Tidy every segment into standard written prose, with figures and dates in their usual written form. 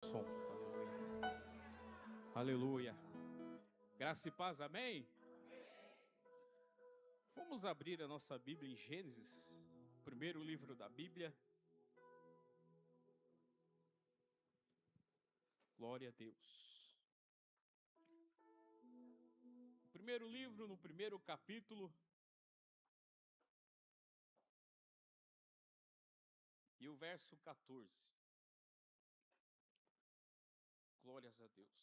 Som. Aleluia. Aleluia. Graça e paz, amém? Vamos abrir a nossa Bíblia em Gênesis, primeiro livro da Bíblia. Glória a Deus. O primeiro livro, no primeiro capítulo. E o verso 14. Glórias a Deus.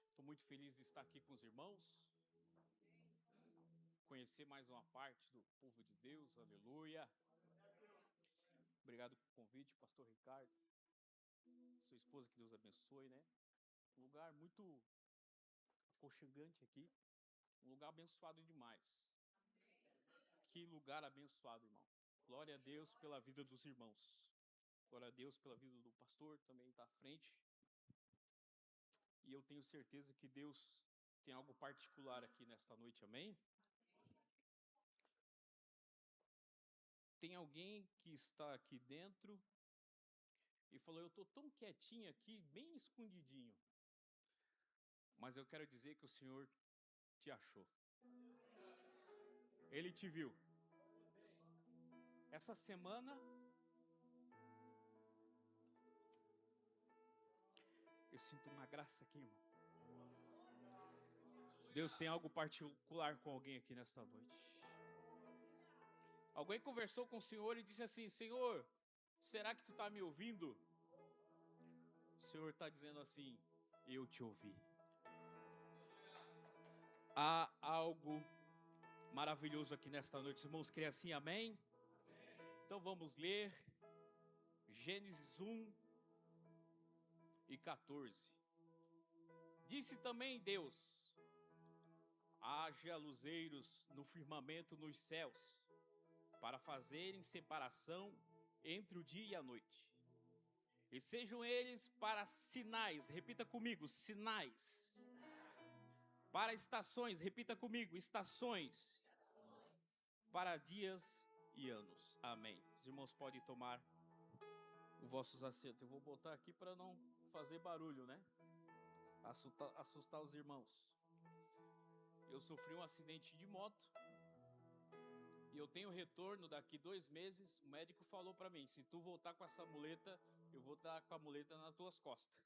Estou muito feliz de estar aqui com os irmãos. Conhecer mais uma parte do povo de Deus. Aleluia. Obrigado pelo convite, pastor Ricardo. Sua esposa, que Deus abençoe, né? Um lugar muito aconchegante aqui. Um lugar abençoado demais. Que lugar abençoado, irmão. Glória a Deus pela vida dos irmãos. Glória a Deus pela vida do pastor, também está à frente. E eu tenho certeza que Deus tem algo particular aqui nesta noite, amém? Tem alguém que está aqui dentro e falou: eu estou tão quietinho aqui, bem escondidinho. Mas eu quero dizer que o Senhor te achou. Ele te viu. Essa semana eu sinto uma graça aqui, irmão. Deus tem algo particular com alguém aqui nesta noite. Alguém conversou com o Senhor e disse assim: Senhor, será que tu está me ouvindo? O Senhor está dizendo assim: eu te ouvi. Há algo maravilhoso aqui nesta noite. Os irmãos creem assim, amém? Então vamos ler Gênesis 1 e 14. Disse também Deus: haja luzeiros no firmamento nos céus, para fazerem separação entre o dia e a noite. E sejam eles para sinais, repita comigo, sinais. Para estações, repita comigo, estações. Para dias e anos. Amém. Os irmãos podem tomar os vossos assentos. Eu vou botar aqui para não fazer barulho, né? Assustar os irmãos. Eu sofri um acidente de moto. E eu tenho retorno daqui 2 meses. O médico falou para mim: se tu voltar com essa muleta, eu vou estar com a muleta nas tuas costas.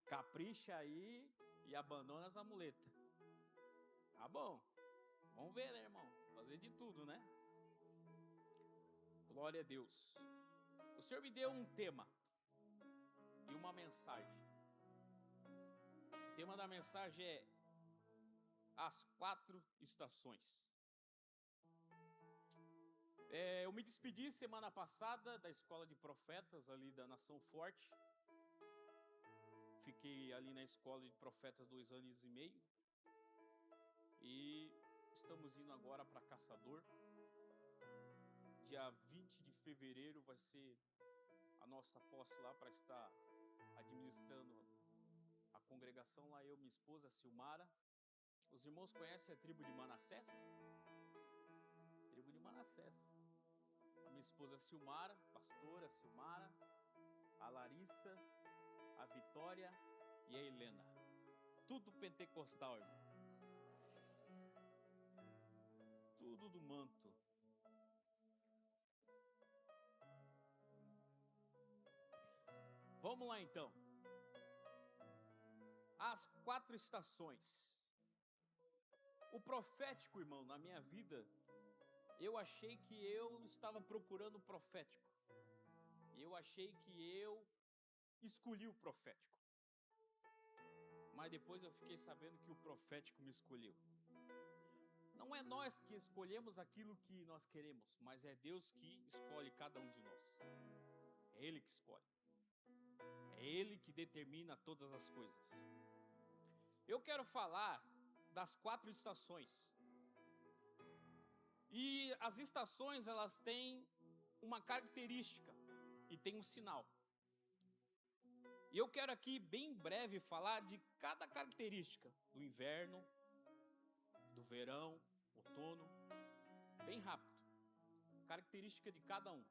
Capricha aí e abandona essa muleta. Tá bom. Vamos ver, né, irmão? Fazer de tudo, né? Glória a Deus. O Senhor me deu um tema e uma mensagem. O tema da mensagem é as 4 estações. Eu me despedi semana passada da escola de profetas ali da Nação Forte. Fiquei ali na escola de profetas 2 anos e meio. E estamos indo agora para Caçador. Dia 20 de fevereiro vai ser a nossa posse lá para estar administrando a congregação lá, eu, minha esposa, Silmara. Os irmãos conhecem a tribo de Manassés? Tribo de Manassés. A minha esposa Silmara, pastora Silmara, a Larissa, a Vitória e a Helena. Tudo pentecostal, irmão. Tudo do manto. Vamos lá então. As 4 estações. O profético, irmão, na minha vida, eu achei que eu estava procurando o profético. Eu achei que eu escolhi o profético. Mas depois eu fiquei sabendo que o profético me escolheu. Não é nós que escolhemos aquilo que nós queremos, mas é Deus que escolhe cada um de nós. É Ele que escolhe. É Ele que determina todas as coisas. Eu quero falar das 4 estações. E as estações, elas têm uma característica e tem um sinal. E eu quero aqui, bem breve, falar de cada característica do inverno, do verão, outono, bem rápido. Característica de cada um.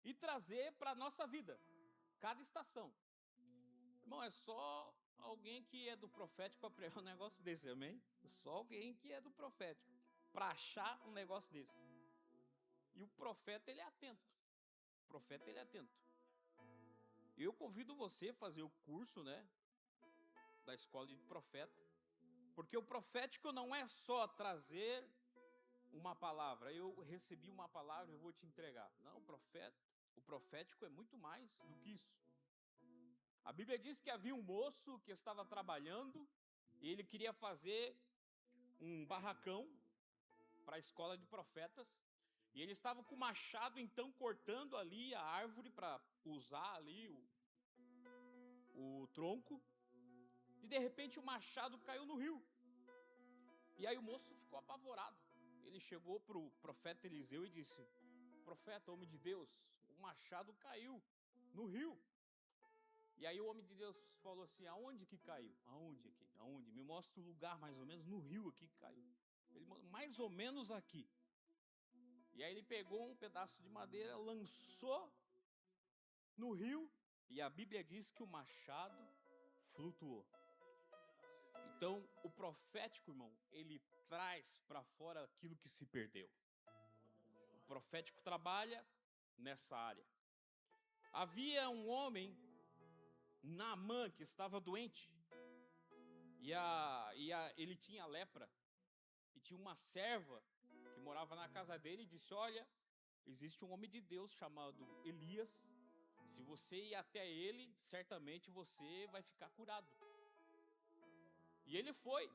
E trazer para a nossa vida, cada estação. Irmão, é só alguém que é do profético para pregar um negócio desse, amém? É só alguém que é do profético para achar um negócio desse. E o profeta, ele é atento. O profeta, ele é atento. Eu convido você a fazer o curso, né, da escola de profeta, porque o profético não é só trazer uma palavra. Eu recebi uma palavra, eu vou te entregar. Não, o profético é muito mais do que isso. A Bíblia diz que havia um moço que estava trabalhando e ele queria fazer um barracão para a escola de profetas. E ele estava com o machado, então, cortando ali a árvore para usar ali o tronco. E de repente o machado caiu no rio. E aí o moço ficou apavorado. Ele chegou para o profeta Eliseu e disse: profeta, homem de Deus, o machado caiu no rio. E aí o homem de Deus falou assim: aonde que caiu? Aonde aqui? Aonde? Me mostra o lugar mais ou menos, no rio aqui que caiu. Ele mais ou menos aqui. E aí ele pegou um pedaço de madeira, lançou no rio, e a Bíblia diz que o machado flutuou. Então, o profético, irmão, ele traz para fora aquilo que se perdeu. O profético trabalha nessa área. Havia um homem, Naamã, que estava doente. Ele tinha lepra. E tinha uma serva que morava na casa dele e disse: olha, existe um homem de Deus chamado Elias. Se você ir até ele, certamente você vai ficar curado. E ele foi.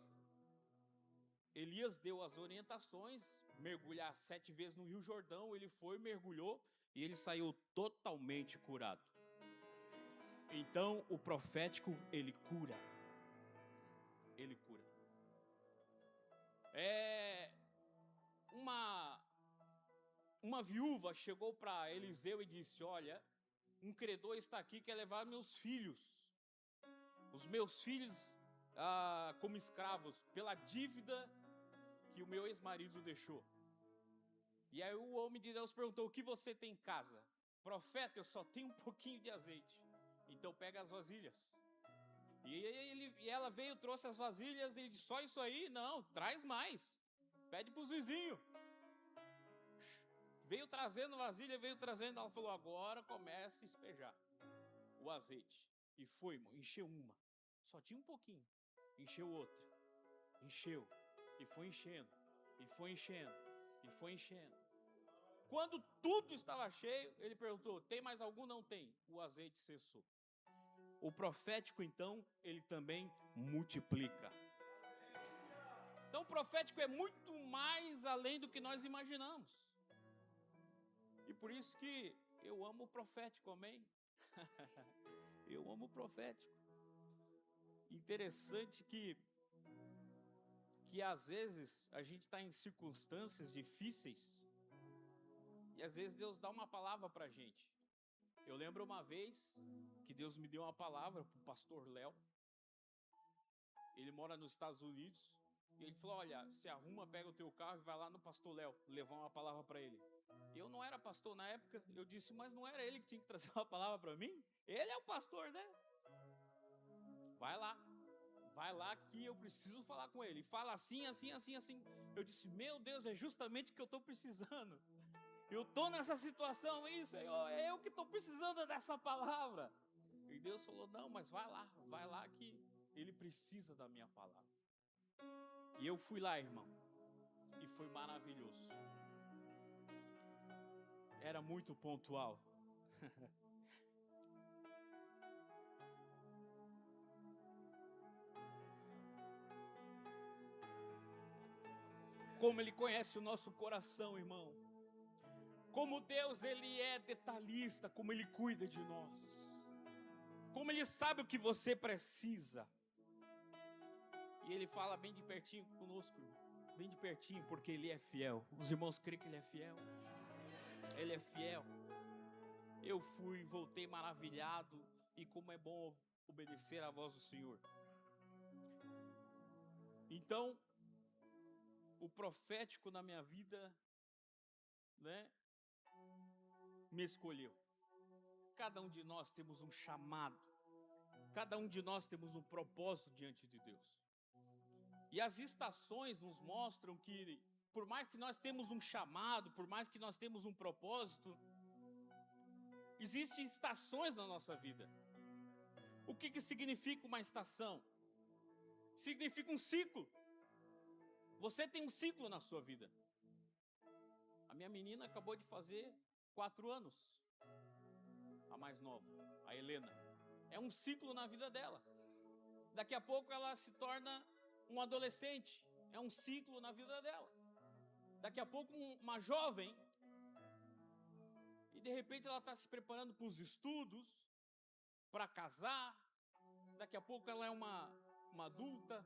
Elias deu as orientações, mergulhar 7 vezes no Rio Jordão. Ele foi, mergulhou e ele saiu totalmente curado. Então o profético, ele cura. Ele cura. Uma viúva chegou para Eliseu e disse: olha, um credor está aqui, quer levar meus filhos. Os meus filhos como escravos, pela dívida que o meu ex-marido deixou. E aí o homem de Deus perguntou: o que você tem em casa? Profeta, eu só tenho um pouquinho de azeite. Então pega as vasilhas. E ela veio, trouxe as vasilhas, e ele disse: só isso aí? Não, traz mais. Pede para os vizinhos. Veio trazendo vasilha, veio trazendo. Ela falou: agora começa a espejar o azeite. E foi, irmão, encheu uma. Só tinha um pouquinho. Encheu outra. Encheu. E foi enchendo. E foi enchendo. E foi enchendo. Quando tudo estava cheio, ele perguntou: tem mais algum? Não tem. O azeite cessou. O profético, então, ele também multiplica. Então, o profético é muito mais além do que nós imaginamos. E por isso que eu amo o profético, amém? Eu amo o profético. Interessante que às vezes a gente está em circunstâncias difíceis e às vezes Deus dá uma palavra para a gente. Eu lembro uma vez que Deus me deu uma palavra para o pastor Léo. Ele mora nos Estados Unidos. E ele falou: olha, se arruma, pega o teu carro e vai lá no pastor Léo levar uma palavra para ele. Eu não era pastor na época. Eu disse: mas não era ele que tinha que trazer uma palavra para mim? Ele é o pastor, né? Vai lá que eu preciso falar com ele. Fala assim, assim, assim, assim. Eu disse: meu Deus, é justamente o que eu estou precisando. Eu estou nessa situação, isso, é eu que estou precisando dessa palavra. E Deus falou: não, mas vai lá que ele precisa da minha palavra. E eu fui lá, irmão, e foi maravilhoso. Era muito pontual. Como ele conhece o nosso coração, irmão. Como Deus, ele é detalhista, como ele cuida de nós. Como ele sabe o que você precisa. E ele fala bem de pertinho conosco, bem de pertinho, porque ele é fiel. Os irmãos creem que ele é fiel. Ele é fiel. Eu fui, voltei maravilhado. E como é bom obedecer à voz do Senhor. Então, o profético na minha vida, né, me escolheu. Cada um de nós temos um chamado. Cada um de nós temos um propósito diante de Deus. E as estações nos mostram que, por mais que nós temos um chamado, por mais que nós temos um propósito, existem estações na nossa vida. O que significa uma estação? Significa um ciclo. Você tem um ciclo na sua vida. A minha menina acabou de fazer 4 anos. A mais nova, a Helena. É um ciclo na vida dela. Daqui a pouco ela se torna um adolescente. É um ciclo na vida dela. Daqui a pouco uma jovem. E de repente ela está se preparando para os estudos, para casar. Daqui a pouco ela é uma adulta.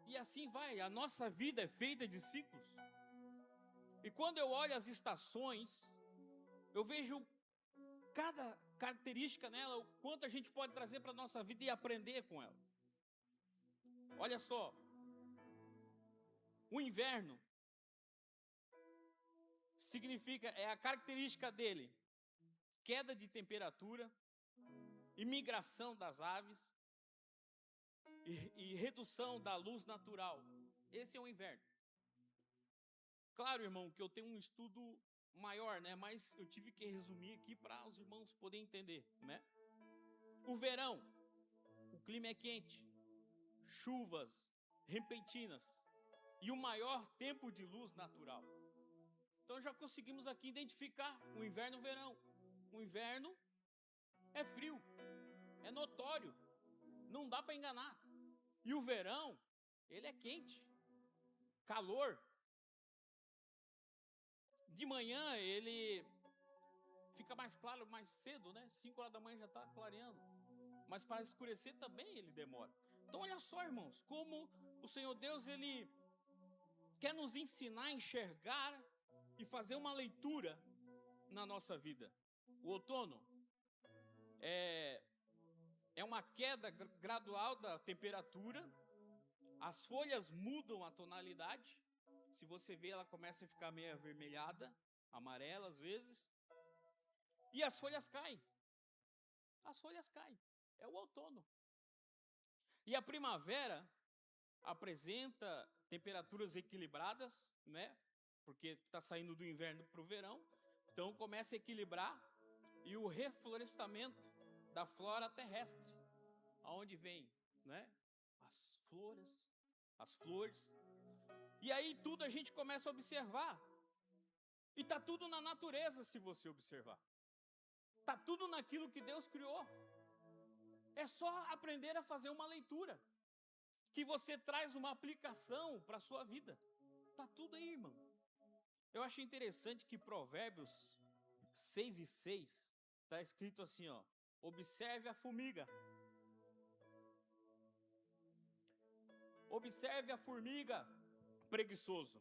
E assim vai. A nossa vida é feita de ciclos. E quando eu olho as estações, eu vejo cada característica nela, o quanto a gente pode trazer para a nossa vida e aprender com ela. Olha só, o inverno significa, é a característica dele, queda de temperatura, imigração das aves e redução da luz natural. Esse é o inverno. Claro, irmão, que eu tenho um estudo maior, né? Mas eu tive que resumir aqui para os irmãos poderem entender, né? O verão, o clima é quente, chuvas repentinas e o maior tempo de luz natural. Então já conseguimos aqui identificar o inverno e o verão. O inverno é frio, é notório, não dá para enganar. E o verão, ele é quente, calor. De manhã ele fica mais claro mais cedo, né? 5 horas da manhã já está clareando. Mas para escurecer também ele demora. Então olha só, irmãos, como o Senhor Deus, ele quer nos ensinar a enxergar e fazer uma leitura na nossa vida. O outono é uma queda gradual da temperatura, as folhas mudam a tonalidade. Se você vê, ela começa a ficar meio avermelhada, amarela às vezes, e as folhas caem. As folhas caem. É o outono. E a primavera apresenta temperaturas equilibradas, né? Porque está saindo do inverno para o verão. Então começa a equilibrar. E o reflorestamento da flora terrestre, aonde vem, né? As flores. E aí tudo a gente começa a observar. E está tudo na natureza, se você observar. Está tudo naquilo que Deus criou. É só aprender a fazer uma leitura, que você traz uma aplicação para a sua vida. Está tudo aí, irmão. Eu achei interessante que Provérbios 6:6 está escrito assim, ó: observe a formiga. Observe a formiga, preguiçoso.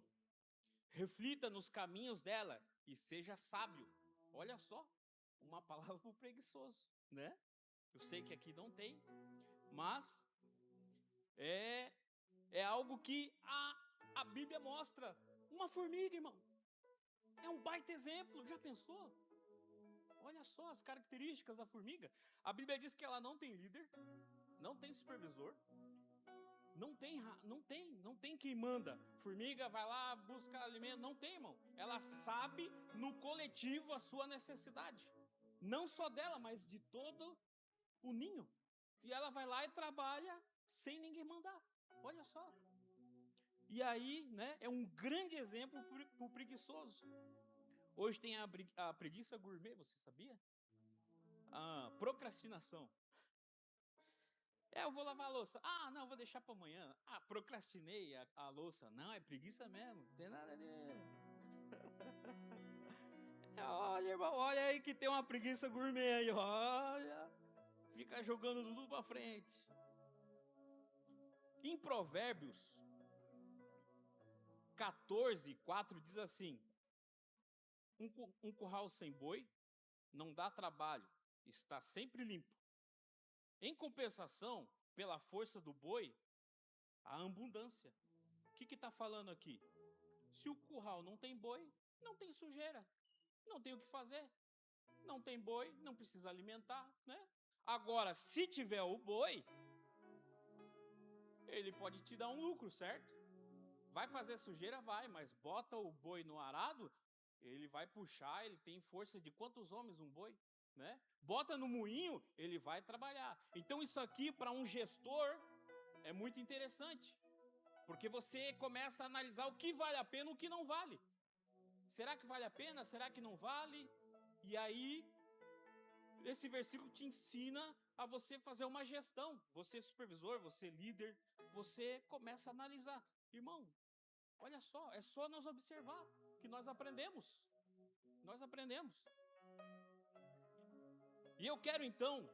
Reflita nos caminhos dela e seja sábio. Olha só, uma palavra para o preguiçoso, né? Eu sei que aqui não tem, mas é algo que a Bíblia mostra. Uma formiga, irmão. É um baita exemplo, já pensou? Olha só as características da formiga. A Bíblia diz que ela não tem líder, não tem supervisor, não tem quem manda. Formiga vai lá, busca alimento, não tem, irmão. Ela sabe no coletivo a sua necessidade. Não só dela, mas de todo o ninho. E ela vai lá e trabalha sem ninguém mandar. Olha só. E aí, né, é um grande exemplo para o preguiçoso. Hoje tem a preguiça gourmet, você sabia? A procrastinação. Eu vou lavar a louça. Ah, não, vou deixar para amanhã. Ah, procrastinei a louça. Não, é preguiça mesmo. Não tem nada a ver. Olha, irmão, olha aí que tem uma preguiça gourmet aí. Olha. Fica jogando tudo para frente. Em Provérbios 14:4 diz assim: um curral sem boi não dá trabalho, está sempre limpo. Em compensação, pela força do boi, a abundância. O que está falando aqui? Se o curral não tem boi, não tem sujeira, não tem o que fazer. Não tem boi, não precisa alimentar, né? Agora, se tiver o boi, ele pode te dar um lucro, certo? Vai fazer sujeira? Vai, mas bota o boi no arado, ele vai puxar, ele tem força de quantos homens um boi, né? Bota no moinho, ele vai trabalhar. Então isso aqui para um gestor é muito interessante, porque você começa a analisar o que vale a pena e o que não vale. Será que vale a pena? Será que não vale? E aí, esse versículo te ensina a você fazer uma gestão. Você supervisor, você líder, você começa a analisar. Irmão, olha só, é só nós observar que nós aprendemos. Nós aprendemos. E eu quero então,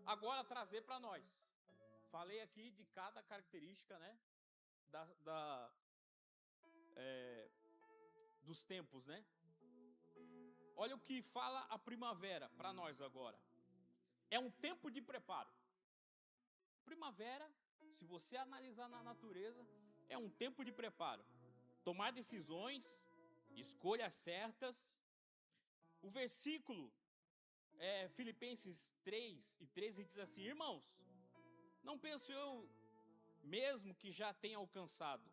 agora trazer para nós. Falei aqui de cada característica, né? Dos tempos, né? Olha o que fala a primavera para nós agora. É um tempo de preparo. Primavera, se você analisar na natureza, é um tempo de preparo. Tomar decisões, escolhas certas. O versículo Filipenses 3:13 diz assim: irmãos, não penso eu mesmo que já tenha alcançado,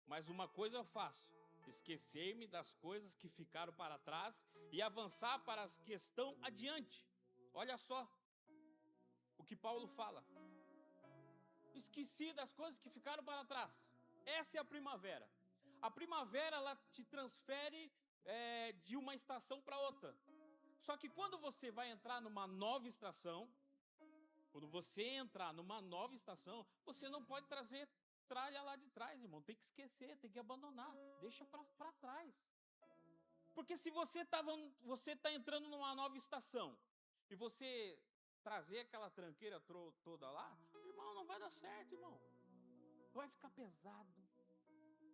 mas uma coisa eu faço, esquecer-me das coisas que ficaram para trás e avançar para as que estão adiante. Olha só o que Paulo fala. Esqueci das coisas que ficaram para trás. Essa é a primavera. A primavera, ela te transfere de uma estação para outra. Só que quando você vai entrar numa nova estação, você não pode trazer tralha lá de trás, irmão. Tem que esquecer, tem que abandonar. Deixa para trás. Porque se você tá entrando numa nova estação e você trazer aquela tranqueira toda lá, irmão, não vai dar certo, irmão. Vai ficar pesado.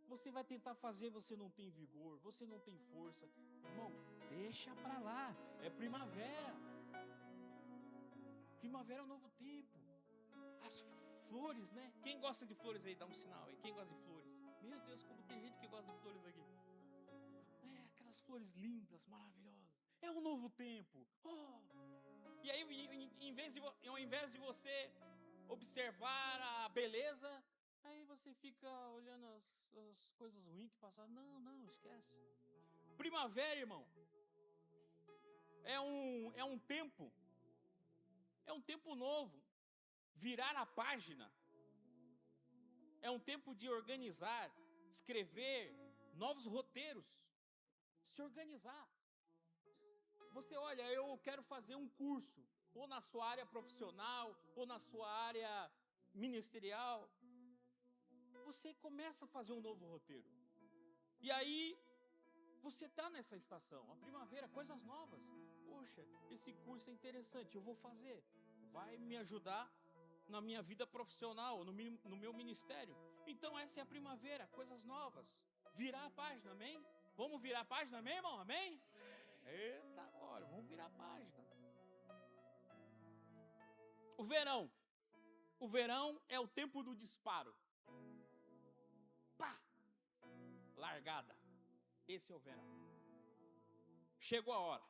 Você vai tentar fazer, você não tem vigor, você não tem força. Irmão, deixa pra lá. É primavera. Primavera é um novo tempo. As flores, né? Quem gosta de flores aí, dá um sinal aí. Quem gosta de flores? Meu Deus, como tem gente que gosta de flores aqui. Aquelas flores lindas, maravilhosas. É um novo tempo. Oh! E aí, ao invés de você observar a beleza, aí você fica olhando as coisas ruins que passaram. Não, esquece. Primavera, irmão, é um tempo novo. Virar a página. É um tempo de organizar, escrever novos roteiros. Se organizar. Você olha, eu quero fazer um curso, ou na sua área profissional, ou na sua área ministerial. Você começa a fazer um novo roteiro. E aí, você está nessa estação, a primavera, coisas novas. Poxa, esse curso é interessante, eu vou fazer. Vai me ajudar na minha vida profissional, no meu ministério. Então essa é a primavera, coisas novas. Virar a página, amém? Vamos virar a página, amém, irmão? Amém? Eita, agora, vamos virar a página. O verão é o tempo do disparo. Pá! Largada. Esse é o verão. Chegou a hora.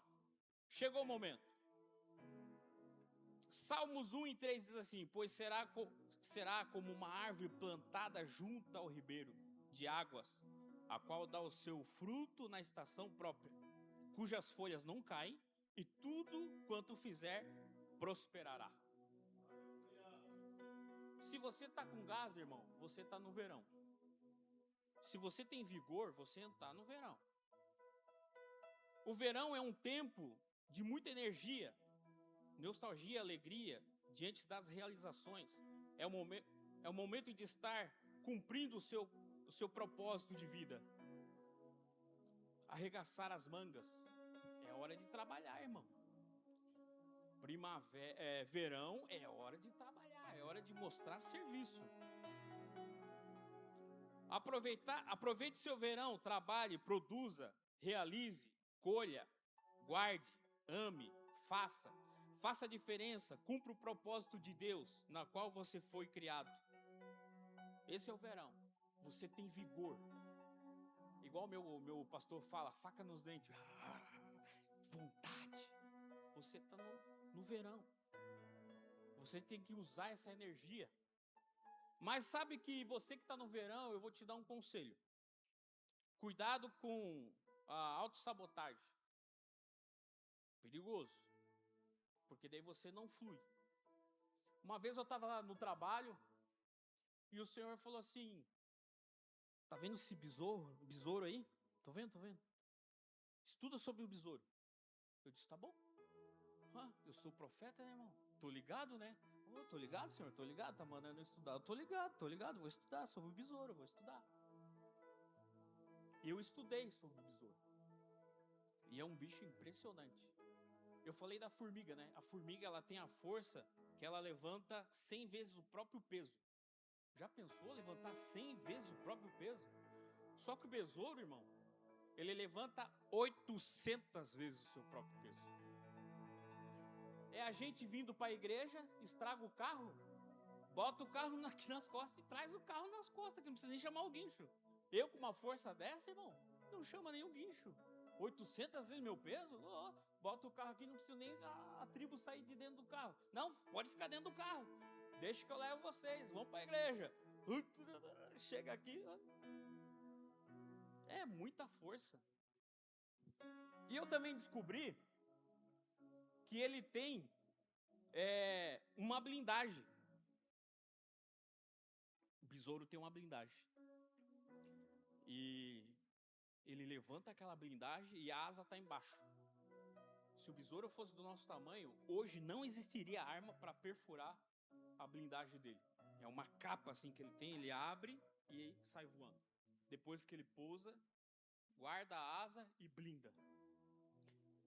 Chegou o momento. Salmos 1:3 diz assim: pois será como uma árvore plantada junto ao ribeiro de águas, a qual dá o seu fruto na estação própria, cujas folhas não caem, e tudo quanto fizer prosperará. Se você está com gás, irmão, você está no verão. Se você tem vigor, você está no verão. O verão é um tempo de muita energia, nostalgia, alegria, diante das realizações. É o momento de estar cumprindo o seu propósito de vida. Arregaçar as mangas. É hora de trabalhar, irmão. Verão é hora de trabalhar, é hora de mostrar serviço. Aproveite seu verão, trabalhe, produza, realize, colha, guarde, ame, faça a diferença, cumpra o propósito de Deus na qual você foi criado. Esse é o verão. Você tem vigor. Igual meu pastor fala, faca nos dentes. Vontade. Você está no verão. Você tem que usar essa energia. Mas sabe que você que está no verão, eu vou te dar um conselho. Cuidado com a autossabotagem. Perigoso. Porque daí você não flui. Uma vez eu estava no trabalho e o Senhor falou assim: tá vendo esse besouro aí? Tô vendo. Estuda sobre o besouro. Eu disse: tá bom. Eu sou profeta, né, irmão? Tô ligado, né? Tô ligado, Senhor, tô ligado. Tá mandando eu estudar. Eu tô ligado. Vou estudar sobre o besouro, vou estudar. Eu estudei sobre o besouro. E é um bicho impressionante. Eu falei da formiga, né? A formiga, ela tem a força que ela levanta 100 vezes o próprio peso. Já pensou levantar 100 vezes o próprio peso? Só que o besouro, irmão, ele levanta 800 vezes o seu próprio peso. É a gente vindo para a igreja, estraga o carro, bota o carro aqui nas costas e traz o carro nas costas, que não precisa nem chamar o guincho. Eu com uma força dessa, irmão, não chama nenhum guincho. 800 vezes meu peso? Bota o carro aqui, não precisa nem a tribo sair de dentro do carro. Não, pode ficar dentro do carro. Deixa que eu levo vocês, vamos para a igreja. Chega aqui. É muita força. E eu também descobri que ele tem uma blindagem. O besouro tem uma blindagem. E ele levanta aquela blindagem e a asa está embaixo. Se o besouro fosse do nosso tamanho, hoje não existiria arma para perfurar a blindagem dele. É uma capa assim que ele tem, ele abre e sai voando. Depois que ele pousa, guarda a asa e blinda.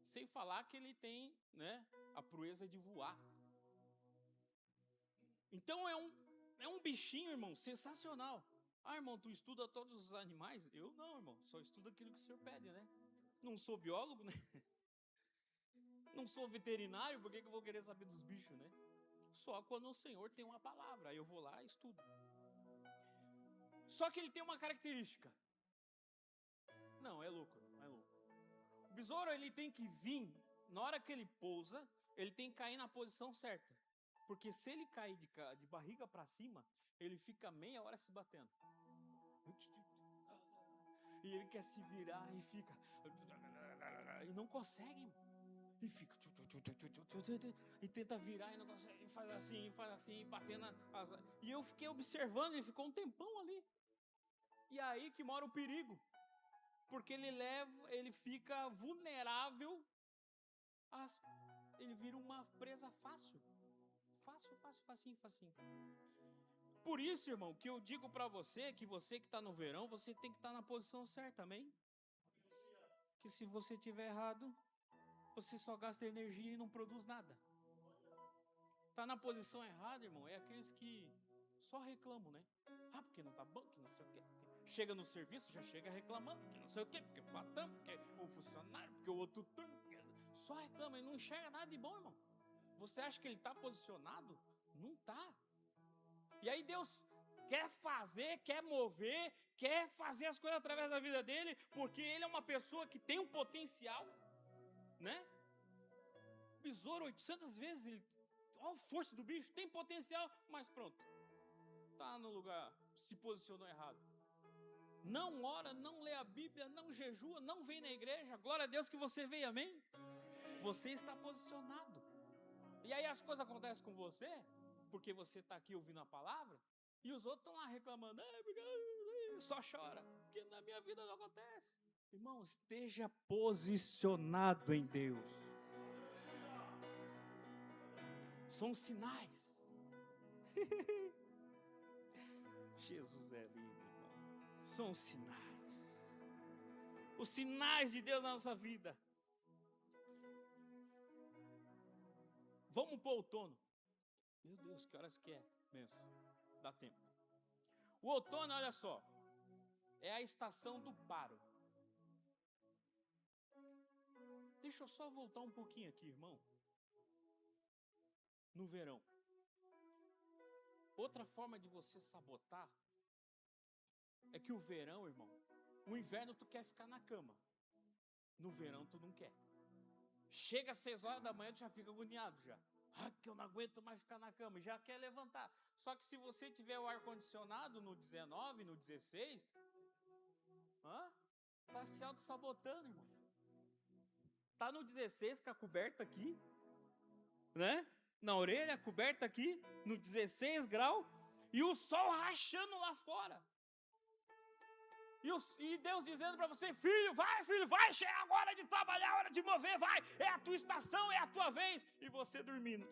Sem falar que ele tem, né, a proeza de voar. Então é um bichinho, irmão, sensacional. Irmão, tu estuda todos os animais? Eu não, irmão, só estudo aquilo que o Senhor pede, né? Não sou biólogo, né? Não sou veterinário, por que eu vou querer saber dos bichos, né? Só quando o Senhor tem uma palavra, aí eu vou lá e estudo. Só que ele tem uma característica. Não, é louco. O besouro, ele tem que vir, na hora que ele pousa, ele tem que cair na posição certa. Porque se ele cair de barriga para cima, ele fica meia hora se batendo. E ele quer se virar e fica... E não consegue. E fica... E tenta virar e não consegue. E faz assim, batendo as... E eu fiquei observando, ele ficou um tempão ali. E aí que mora o perigo. Porque ele fica vulnerável. Ele vira uma presa fácil. Facinho. Por isso, irmão, que eu digo pra você, que você que está no verão, você tem que estar na posição certa, amém? Que se você estiver errado, você só gasta energia e não produz nada. Tá na posição errada, irmão, é aqueles que só reclamam, né? Porque não tá bom, que não sei o quê. Chega no serviço, já chega reclamando, que não sei o quê, porque o patrão, porque o funcionário, porque o outro turno, só reclama e não enxerga nada de bom, irmão. Você acha que ele está posicionado? Não está. E aí Deus quer fazer, quer mover, quer fazer as coisas através da vida dele, porque ele é uma pessoa que tem um potencial, né? Besouro 800 vezes, olha a força do bicho, tem potencial, mas pronto. Está no lugar, se posicionou errado. Não ora, não lê a Bíblia, não jejua, não vem na igreja. Glória a Deus que você veio, amém? Você está posicionado. E aí as coisas acontecem com você, porque você está aqui ouvindo a palavra, e os outros estão lá reclamando, só chora, porque na minha vida não acontece. Irmão, esteja posicionado em Deus. São sinais. Jesus é lindo, irmão. São sinais. Os sinais de Deus na nossa vida. Vamos para o outono. Meu Deus, que horas que é mesmo? Dá tempo. O outono, olha só, é a estação do paro. Deixa eu só voltar um pouquinho aqui, irmão. No verão. Outra forma de você sabotar é que o verão, irmão, o inverno tu quer ficar na cama. No verão tu não quer. Chega às 6 horas da manhã, tu já fica agoniado já. que eu não aguento mais ficar na cama, já quer levantar. Só que se você tiver o ar-condicionado no 19, no 16, tá se auto-sabotando, irmão. Tá no 16 com a coberta aqui, né? Na orelha, a coberta aqui, no 16 graus, e o sol rachando lá fora. E Deus dizendo para você, filho, vai, chega agora de trabalhar, hora de mover, vai, é a tua estação, é a tua vez. E você dormindo.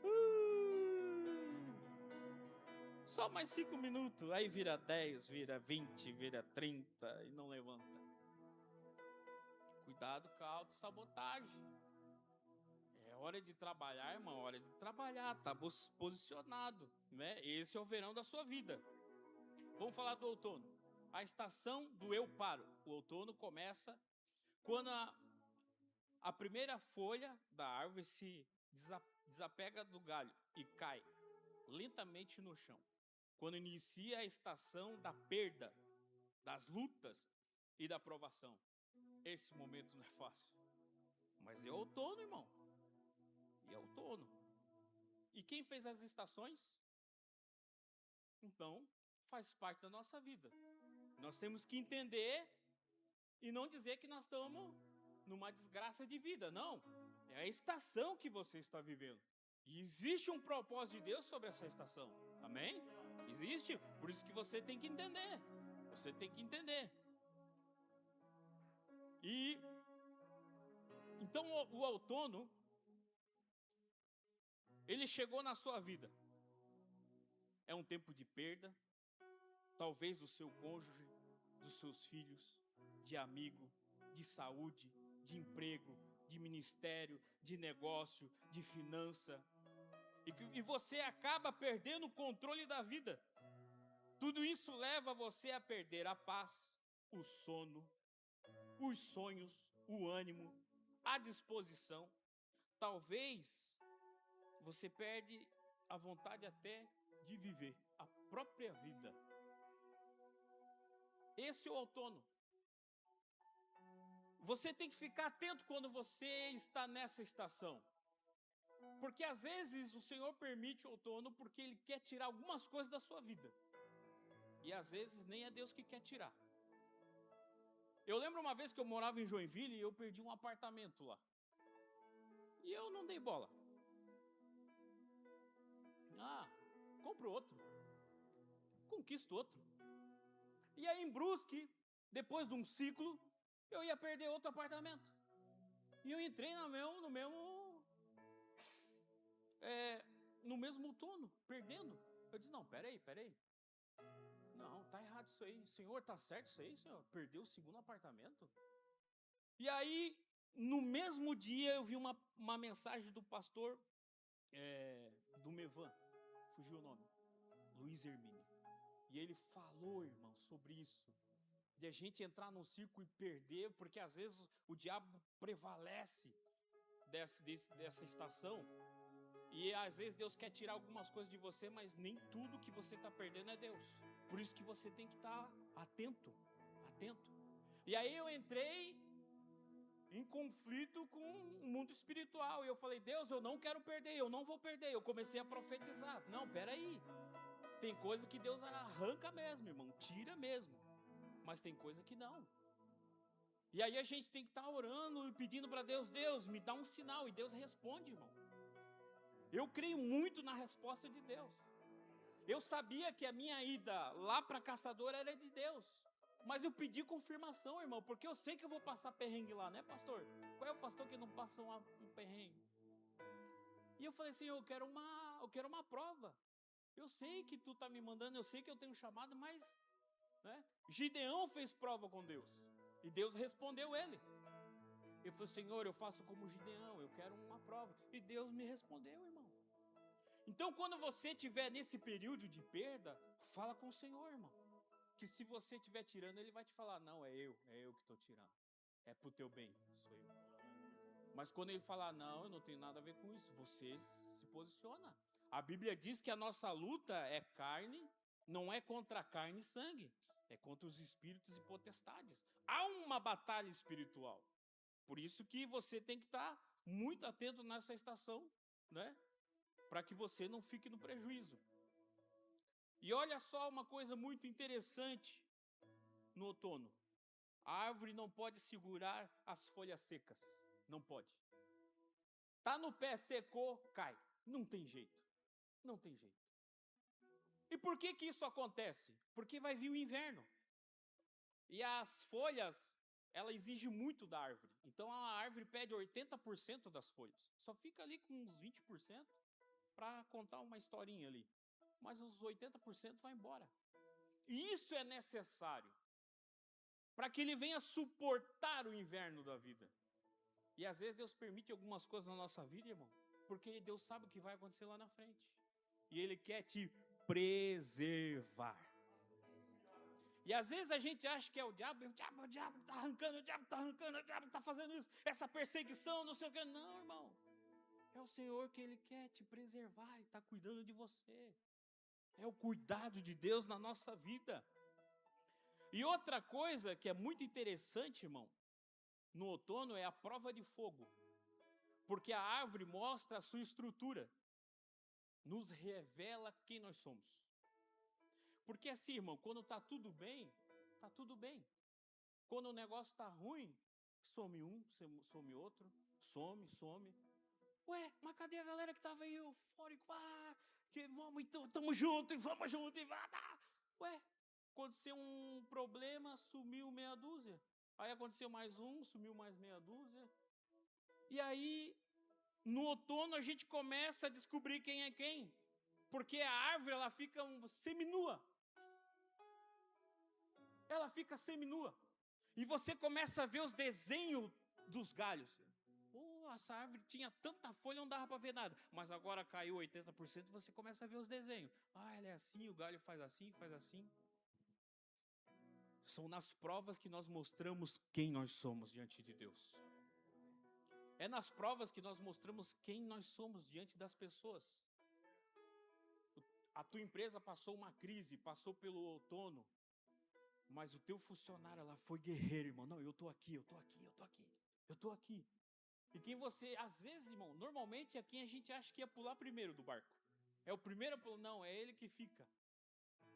Só mais 5 minutos, aí vira 10, vira 20, vira 30 e não levanta. Cuidado com a autossabotagem. É hora de trabalhar, irmão, hora de trabalhar, tá posicionado, né? Esse é o verão da sua vida. Vamos falar do outono. A estação do eu paro. O outono começa quando a primeira folha da árvore se desapega do galho e cai lentamente no chão. Quando inicia a estação da perda, das lutas e da provação. Esse momento não é fácil. Mas é outono, irmão. E é outono. E quem fez as estações? Então, faz parte da nossa vida. Nós temos que entender e não dizer que nós estamos numa desgraça de vida. Não. É a estação que você está vivendo. E existe um propósito de Deus sobre essa estação. Amém? Existe. Por isso que você tem que entender. Você tem que entender. E então o outono, ele chegou na sua vida. É um tempo de perda, talvez do seu cônjuge, dos seus filhos, de amigo, de saúde, de emprego, de ministério, de negócio, de finança. E você acaba perdendo o controle da vida. Tudo isso leva você a perder a paz, o sono, os sonhos, o ânimo, a disposição. Talvez você perde a vontade até de viver a própria vida. Esse é o outono. Você tem que ficar atento quando você está nessa estação. Porque às vezes o Senhor permite o outono porque Ele quer tirar algumas coisas da sua vida. E às vezes nem é Deus que quer tirar. Eu lembro uma vez que eu morava em Joinville e eu perdi um apartamento lá. E eu não dei bola. Compro outro. Conquisto outro. E aí em Brusque, depois de um ciclo, eu ia perder outro apartamento. E eu entrei no mesmo outono, perdendo. Eu disse, não, peraí. Não, tá errado isso aí. Senhor, tá certo isso aí, Senhor? Perdeu o segundo apartamento? E aí, no mesmo dia, eu vi uma mensagem do pastor do Mevan, fugiu o nome, Luiz Hermínio. E ele falou, irmão, sobre isso. De a gente entrar num círculo e perder, porque às vezes o diabo prevalece dessa estação. E às vezes Deus quer tirar algumas coisas de você, mas nem tudo que você está perdendo é Deus. Por isso que você tem que estar atento. E aí eu entrei em conflito com o mundo espiritual. E eu falei, Deus, eu não quero perder, eu não vou perder. Eu comecei a profetizar. Não, peraí. Tem coisa que Deus arranca mesmo, irmão, tira mesmo. Mas tem coisa que não. E aí a gente tem que estar orando e pedindo para Deus, Deus, me dá um sinal. E Deus responde, irmão. Eu creio muito na resposta de Deus. Eu sabia que a minha ida lá para Caçadora era de Deus. Mas eu pedi confirmação, irmão, porque eu sei que eu vou passar perrengue lá, né, pastor? Qual é o pastor que não passa um perrengue? E eu falei assim, eu quero uma prova. Eu sei que tu tá me mandando, eu sei que eu tenho chamado, mas... né? Gideão fez prova com Deus. E Deus respondeu ele. Ele falou, Senhor, eu faço como Gideão, eu quero uma prova. E Deus me respondeu, irmão. Então, quando você estiver nesse período de perda, fala com o Senhor, irmão. Que se você estiver tirando, Ele vai te falar, não, é eu que estou tirando. É pro teu bem, sou eu. Mas quando Ele falar, não, eu não tenho nada a ver com isso, você se posiciona. A Bíblia diz que a nossa luta é carne, não é contra carne e sangue. É contra os espíritos e potestades. Há uma batalha espiritual. Por isso que você tem que estar muito atento nessa estação, né? para que você não fique no prejuízo. E olha só uma coisa muito interessante no outono. A árvore não pode segurar as folhas secas. Não pode. Tá no pé, secou, cai. Não tem jeito. Não tem jeito. E por que que isso acontece? Porque vai vir o inverno. E as folhas, ela exige muito da árvore. Então a árvore pede 80% das folhas. Só fica ali com uns 20% para contar uma historinha ali. Mas os 80% vai embora. E isso é necessário para que ele venha suportar o inverno da vida. E às vezes Deus permite algumas coisas na nossa vida, irmão, porque Deus sabe o que vai acontecer lá na frente. E Ele quer te preservar. E às vezes a gente acha que é o diabo está arrancando, o diabo está fazendo isso, essa perseguição, não sei o que. Não, irmão. É o Senhor que Ele quer te preservar e está cuidando de você. É o cuidado de Deus na nossa vida. E outra coisa que é muito interessante, irmão, no outono é a prova de fogo. Porque a árvore mostra a sua estrutura. Nos revela quem nós somos. Porque assim, irmão, quando está tudo bem, está tudo bem. Quando o negócio está ruim, some um, some outro, some. Ué, mas cadê a galera que estava aí eufórico? Que vamos então, estamos juntos, e vamos juntos, e vamos. Ué, aconteceu um problema, sumiu meia dúzia. Aí aconteceu mais um, sumiu mais meia dúzia. E aí, no outono, a gente começa a descobrir quem é quem. Porque a árvore, ela fica seminua. Ela fica seminua. E você começa a ver os desenhos dos galhos. Essa árvore tinha tanta folha, não dava para ver nada. Mas agora caiu 80%, você começa a ver os desenhos. Ela é assim, o galho faz assim, faz assim. São nas provas que nós mostramos quem nós somos diante de Deus. É nas provas que nós mostramos quem nós somos diante das pessoas. A tua empresa passou uma crise, passou pelo outono. Mas o teu funcionário lá foi guerreiro, irmão. Não, eu tô aqui. E quem você, às vezes, irmão, normalmente é quem a gente acha que ia pular primeiro do barco. É o primeiro a pular, não, é ele que fica.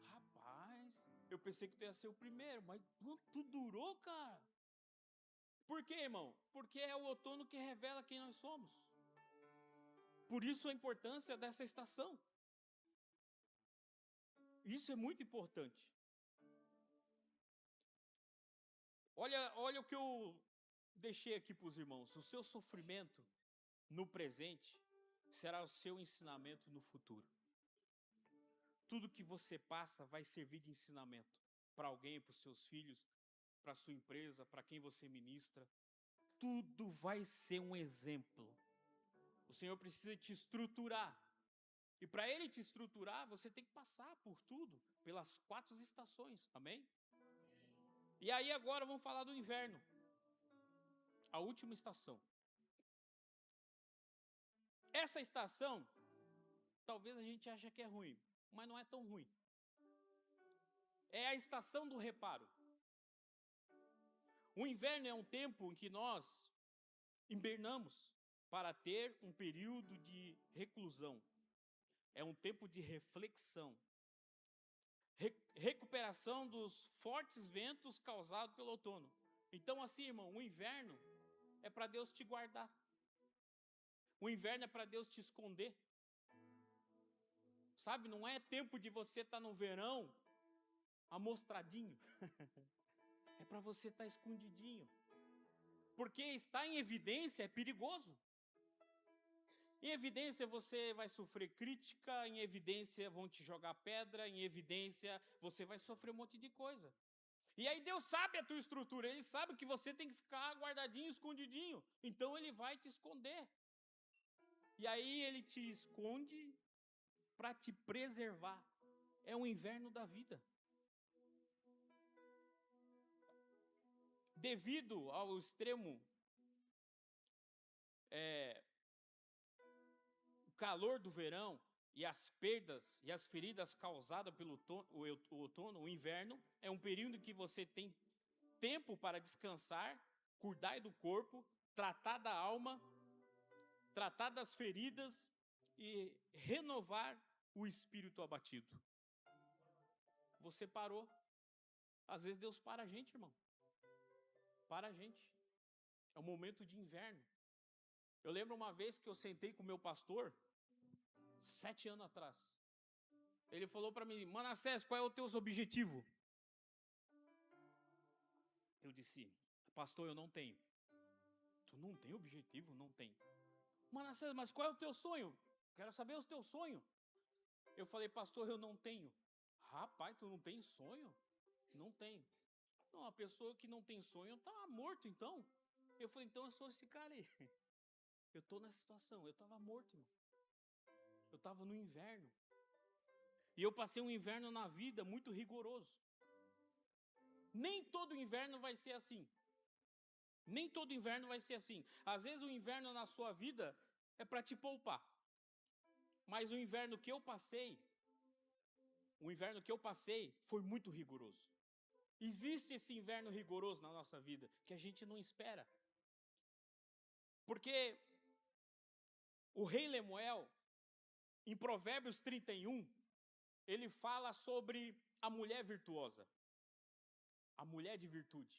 Rapaz, eu pensei que tu ia ser o primeiro, mas quanto durou, cara? Por quê, irmão? Porque é o outono que revela quem nós somos. Por isso a importância dessa estação. Isso é muito importante. Olha o que eu deixei aqui para os irmãos. O seu sofrimento no presente será o seu ensinamento no futuro. Tudo que você passa vai servir de ensinamento para alguém, para os seus filhos, para a sua empresa, para quem você ministra. Tudo vai ser um exemplo. O Senhor precisa te estruturar. E para Ele te estruturar, você tem que passar por tudo, pelas 4 estações. Amém? E aí agora vamos falar do inverno. A última estação. Essa estação, talvez a gente ache que é ruim, mas não é tão ruim. É a estação do reparo. O inverno é um tempo em que nós hibernamos para ter um período de reclusão. É um tempo de reflexão. Recuperação dos fortes ventos causados pelo outono. Então assim, irmão, o inverno é para Deus te guardar. O inverno é para Deus te esconder. Sabe, não é tempo de você estar no verão amostradinho. É para você estar escondidinho. Porque estar em evidência é perigoso. Em evidência você vai sofrer crítica, em evidência vão te jogar pedra, em evidência você vai sofrer um monte de coisa. E aí Deus sabe a tua estrutura, Ele sabe que você tem que ficar guardadinho, escondidinho. Então Ele vai te esconder. E aí Ele te esconde para te preservar. É o inverno da vida. Devido ao extremo calor do verão e as perdas e as feridas causadas pelo outono, o inverno, é um período em que você tem tempo para descansar, cuidar do corpo, tratar da alma, tratar das feridas e renovar o espírito abatido. Você parou. Às vezes Deus para a gente, irmão. Para a gente. É um momento de inverno. Eu lembro uma vez que eu sentei com o meu pastor, 7 anos atrás. Ele falou para mim: Manassés, qual é o teu objetivo? Eu disse: pastor, eu não tenho. Tu não tem objetivo? Não tem. Manassés, mas qual é o teu sonho? Quero saber o teu sonho. Eu falei: pastor, eu não tenho. Rapaz, tu não tem sonho? Não tenho. Não, a pessoa que não tem sonho tá morto, então. Eu falei: então eu sou esse cara aí. Eu tô nessa situação. Eu tava morto, irmão. Eu tava no inverno. E eu passei um inverno na vida muito rigoroso. Nem todo inverno vai ser assim. Nem todo inverno vai ser assim. Às vezes o inverno na sua vida é para te poupar. Mas o inverno que eu passei foi muito rigoroso. Existe esse inverno rigoroso na nossa vida que a gente não espera. Porque o rei Lemuel, em Provérbios 31, ele fala sobre a mulher virtuosa. A mulher de virtude.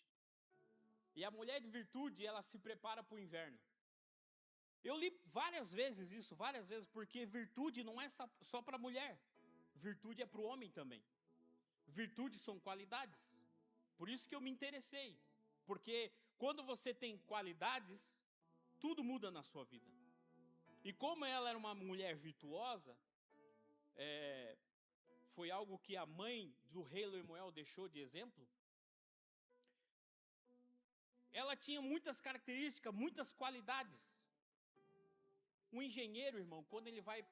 E a mulher de virtude, ela se prepara para o inverno. Eu li várias vezes isso, porque virtude não é só para a mulher. Virtude é para o homem também. Virtudes são qualidades. Por isso que eu me interessei. Porque quando você tem qualidades, tudo muda na sua vida. E como ela era uma mulher virtuosa, foi algo que a mãe do rei Lemuel deixou de exemplo. Ela tinha muitas características, muitas qualidades. Um engenheiro, irmão, quando ele vai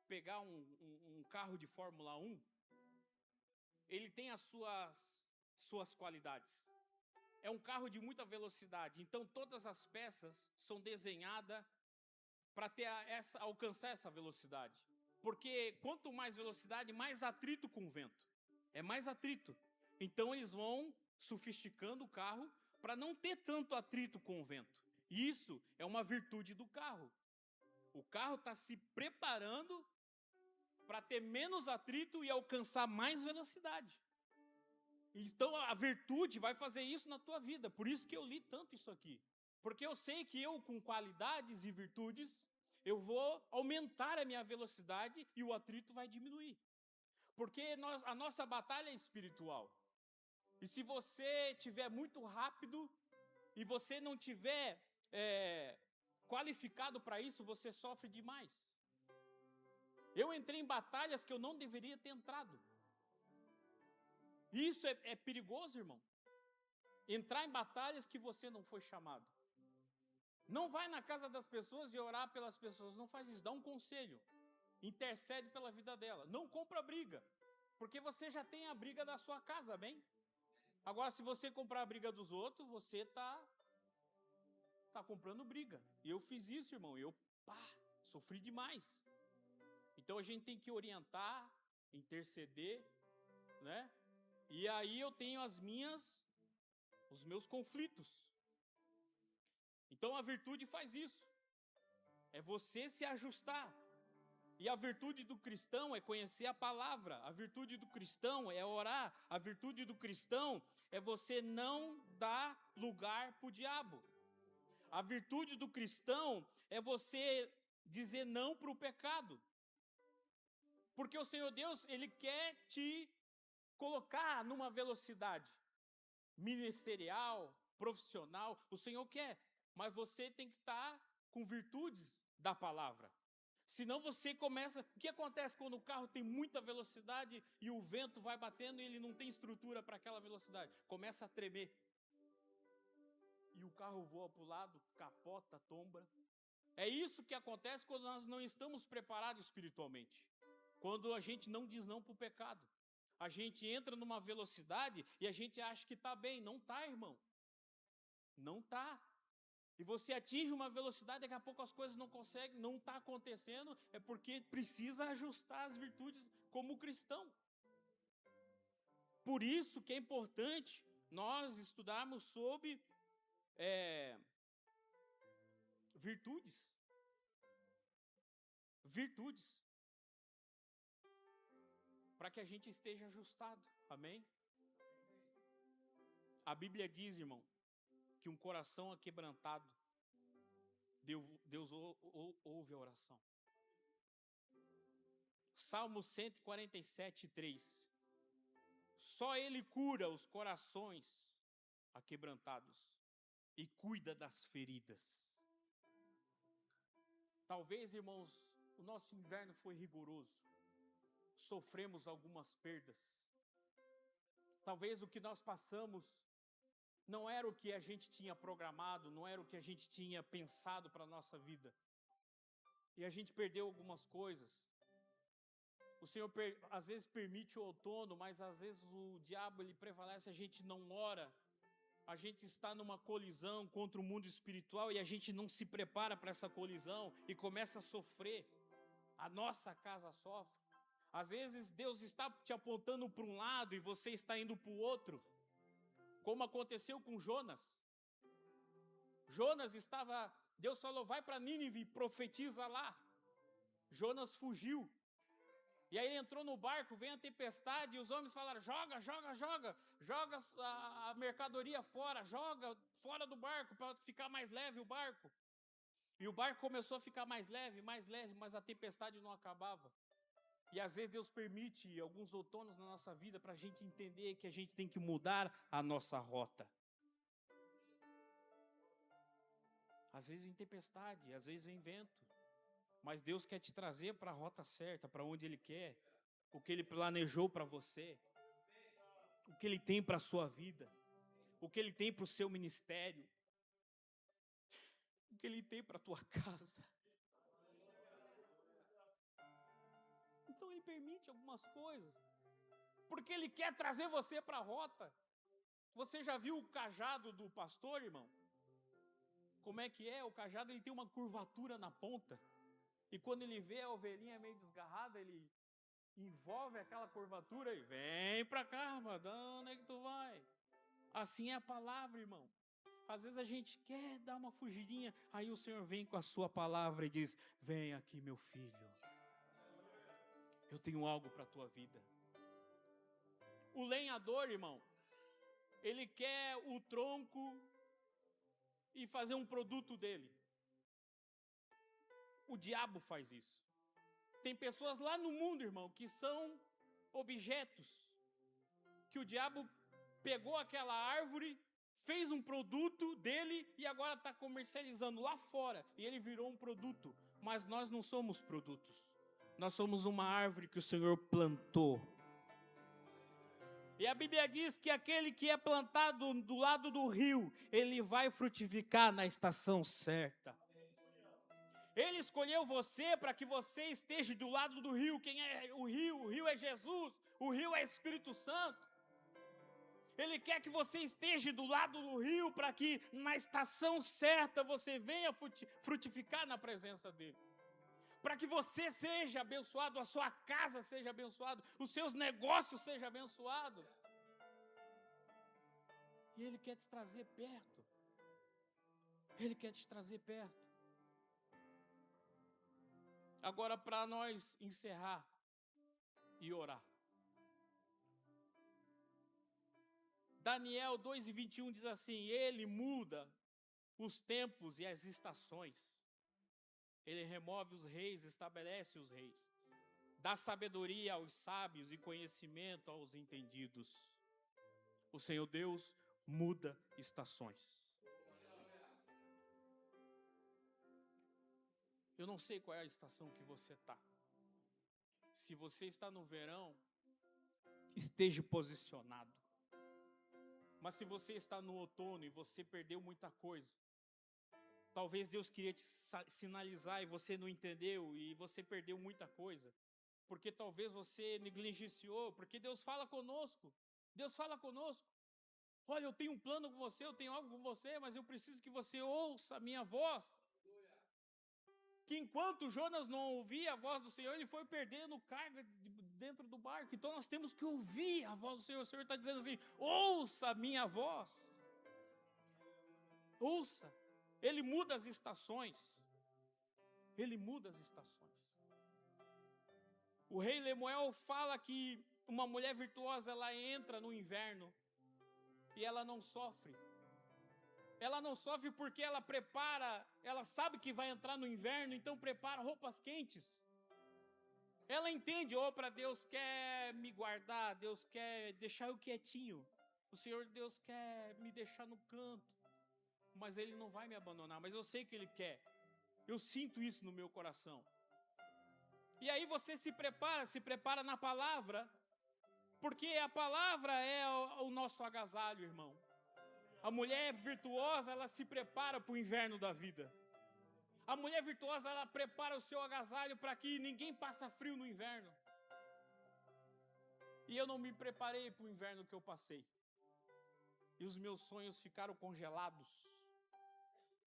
pegar um carro de Fórmula 1, ele tem as suas qualidades. É um carro de muita velocidade, então todas as peças são desenhadas para alcançar essa velocidade. Porque quanto mais velocidade, mais atrito com o vento. É mais atrito. Então eles vão sofisticando o carro para não ter tanto atrito com o vento. E isso é uma virtude do carro. O carro está se preparando para ter menos atrito e alcançar mais velocidade. Então a virtude vai fazer isso na tua vida. Por isso que eu li tanto isso aqui. Porque eu sei que eu, com qualidades e virtudes, eu vou aumentar a minha velocidade e o atrito vai diminuir. Porque a nossa batalha é espiritual. E se você estiver muito rápido e você não tiver qualificado para isso, você sofre demais. Eu entrei em batalhas que eu não deveria ter entrado. Isso é perigoso, irmão. Entrar em batalhas que você não foi chamado. Não vai na casa das pessoas e orar pelas pessoas. Não faz isso. Dá um conselho. Intercede pela vida dela. Não compra briga. Porque você já tem a briga da sua casa, bem? Agora, se você comprar a briga dos outros, você está comprando briga. E eu fiz isso, irmão. Eu sofri demais. Então a gente tem que orientar, interceder, né? E aí eu tenho os meus conflitos. Então a virtude faz isso. É você se ajustar. E a virtude do cristão é conhecer a palavra. A virtude do cristão é orar. A virtude do cristão é você não dar lugar para o diabo. A virtude do cristão é você dizer não para o pecado. Porque o Senhor Deus, Ele quer te colocar numa velocidade ministerial, profissional. O Senhor quer, mas você tem que estar com virtudes da palavra. Senão você começa... O que acontece quando o carro tem muita velocidade e o vento vai batendo e ele não tem estrutura para aquela velocidade? Começa a tremer. E o carro voa para o lado, capota, tomba. É isso que acontece quando nós não estamos preparados espiritualmente. Quando a gente não diz não para o pecado. A gente entra numa velocidade e a gente acha que está bem. Não está, irmão. Não está. E você atinge uma velocidade, daqui a pouco as coisas não conseguem, não está acontecendo, é porque precisa ajustar as virtudes como cristão. Por isso que é importante nós estudarmos sobre virtudes. virtudes, para que a gente esteja ajustado, amém? A Bíblia diz, irmão, que um coração aquebrantado, Deus ouve a oração. Salmo 147, 3. Só Ele cura os corações aquebrantados e cuida das feridas. Talvez, irmãos, o nosso inverno foi rigoroso. Sofremos algumas perdas. Talvez o que nós passamos não era o que a gente tinha programado, não era o que a gente tinha pensado para a nossa vida. E a gente perdeu algumas coisas. O Senhor às vezes permite o outono, mas às vezes o diabo ele prevalece, a gente não ora. A gente está numa colisão contra o mundo espiritual e a gente não se prepara para essa colisão e começa a sofrer. A nossa casa sofre. Às vezes Deus está te apontando para um lado e você está indo para o outro. Como aconteceu com Jonas. Deus falou, vai para Nínive, profetiza lá. Jonas fugiu. E aí ele entrou no barco, vem a tempestade e os homens falaram, joga a mercadoria fora, joga fora do barco para ficar mais leve o barco. E o barco começou a ficar mais leve, mas a tempestade não acabava. E às vezes Deus permite alguns outonos na nossa vida para a gente entender que a gente tem que mudar a nossa rota. Às vezes vem tempestade, às vezes vem vento. Mas Deus quer te trazer para a rota certa, para onde Ele quer. O que Ele planejou para você. O que Ele tem para a sua vida. O que Ele tem para o seu ministério. O que Ele tem para a tua casa. Então Ele permite algumas coisas. Porque Ele quer trazer você para a rota. Você já viu o cajado do pastor, irmão? Como é que é? O cajado ele tem uma curvatura na ponta. E quando ele vê a ovelhinha meio desgarrada, ele envolve aquela curvatura e vem pra cá, rapaz, onde é que tu vai? Assim é a palavra, irmão. Às vezes a gente quer dar uma fugidinha, aí o Senhor vem com a sua palavra e diz, vem aqui meu filho, eu tenho algo para a tua vida. O lenhador, irmão, ele quer o tronco e fazer um produto dele. O diabo faz isso. Tem pessoas lá no mundo, irmão, que são objetos. Que o diabo pegou aquela árvore, fez um produto dele e agora está comercializando lá fora. E ele virou um produto. Mas nós não somos produtos. Nós somos uma árvore que o Senhor plantou. E a Bíblia diz que aquele que é plantado do lado do rio, ele vai frutificar na estação certa. Ele escolheu você para que você esteja do lado do rio. Quem é o rio? O rio é Jesus. O rio é Espírito Santo. Ele quer que você esteja do lado do rio para que na estação certa você venha frutificar na presença dele. Para que você seja abençoado, a sua casa seja abençoada, os seus negócios sejam abençoados. E Ele quer te trazer perto. Ele quer te trazer perto. Agora, para nós encerrar e orar. Daniel 2:21 diz assim, Ele muda os tempos e as estações. Ele remove os reis, estabelece os reis. Dá sabedoria aos sábios e conhecimento aos entendidos. O Senhor Deus muda estações. Eu não sei qual é a estação que você está. Se você está no verão, esteja posicionado. Mas se você está no outono e você perdeu muita coisa, talvez Deus queria te sinalizar e você não entendeu e você perdeu muita coisa. Porque talvez você negligenciou, porque Deus fala conosco. Deus fala conosco. Olha, eu tenho um plano com você, eu tenho algo com você, mas eu preciso que você ouça a minha voz. Que enquanto Jonas não ouvia a voz do Senhor, ele foi perdendo carga dentro do barco. Então nós temos que ouvir a voz do Senhor. O Senhor está dizendo assim, ouça a minha voz. Ouça. Ele muda as estações. Ele muda as estações. O rei Lemuel fala que uma mulher virtuosa, ela entra no inverno e ela não sofre. Ela não sofre porque ela prepara, ela sabe que vai entrar no inverno, então prepara roupas quentes. Ela entende, para Deus quer me guardar, Deus quer deixar eu quietinho. O Senhor Deus quer me deixar no canto, mas Ele não vai me abandonar, mas eu sei que Ele quer. Eu sinto isso no meu coração. E aí você se prepara na palavra, porque a palavra é o nosso agasalho, irmão. A mulher virtuosa, ela se prepara para o inverno da vida. A mulher virtuosa, ela prepara o seu agasalho para que ninguém passe frio no inverno. E eu não me preparei para o inverno que eu passei. E os meus sonhos ficaram congelados.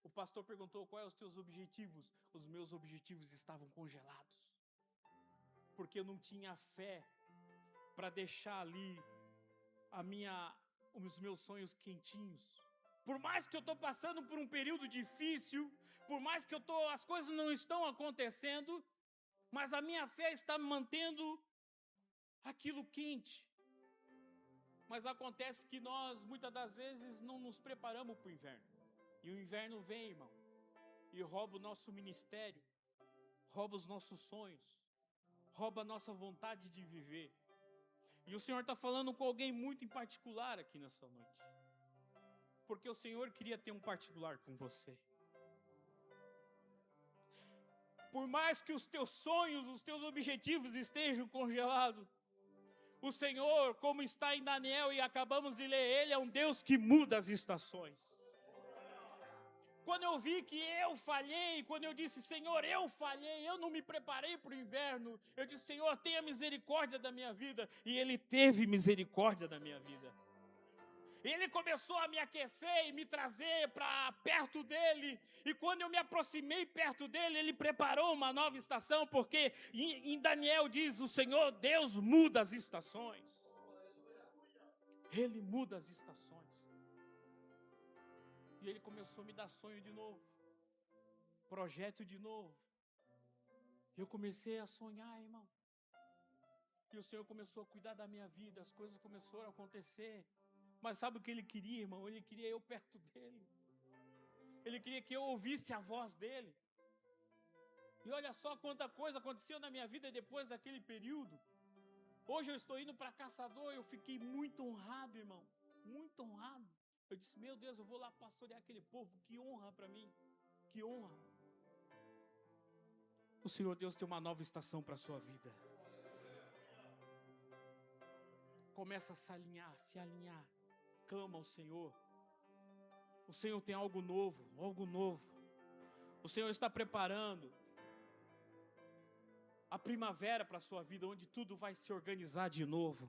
O pastor perguntou: quais são os teus objetivos? Os meus objetivos estavam congelados. Porque eu não tinha fé para deixar ali os meus sonhos quentinhos. Por mais que eu estou passando por um período difícil, por mais que as coisas não estão acontecendo, mas a minha fé está me mantendo aquilo quente. Mas acontece que nós, muitas das vezes, não nos preparamos para o inverno. E o inverno vem, irmão, e rouba o nosso ministério, rouba os nossos sonhos, rouba a nossa vontade de viver. E o Senhor está falando com alguém muito em particular aqui nessa noite. Porque o Senhor queria ter um particular com você. Por mais que os teus sonhos, os teus objetivos estejam congelados, o Senhor, como está em Daniel e acabamos de ler, Ele é um Deus que muda as estações. Quando eu vi que eu falhei, quando eu disse: Senhor, eu falhei, eu não me preparei para o inverno, eu disse: Senhor, tenha misericórdia da minha vida. E Ele teve misericórdia da minha vida. Ele começou a me aquecer e me trazer para perto dele. E quando eu me aproximei perto dele, ele preparou uma nova estação, porque em Daniel diz: o Senhor Deus muda as estações. Ele muda as estações. E ele começou a me dar sonho de novo, projeto de novo. Eu comecei a sonhar, irmão. E o Senhor começou a cuidar da minha vida, as coisas começaram a acontecer. Mas sabe o que Ele queria, irmão? Ele queria eu perto dEle. Ele queria que eu ouvisse a voz dEle. E olha só quanta coisa aconteceu na minha vida depois daquele período. Hoje eu estou indo para Caçador, eu fiquei muito honrado, irmão. Muito honrado. Eu disse: meu Deus, eu vou lá pastorear aquele povo. Que honra para mim. Que honra. O Senhor Deus tem uma nova estação para a sua vida. Começa a se alinhar. Clama ao Senhor. O Senhor tem algo novo, algo novo. O Senhor está preparando a primavera para a sua vida, onde tudo vai se organizar de novo.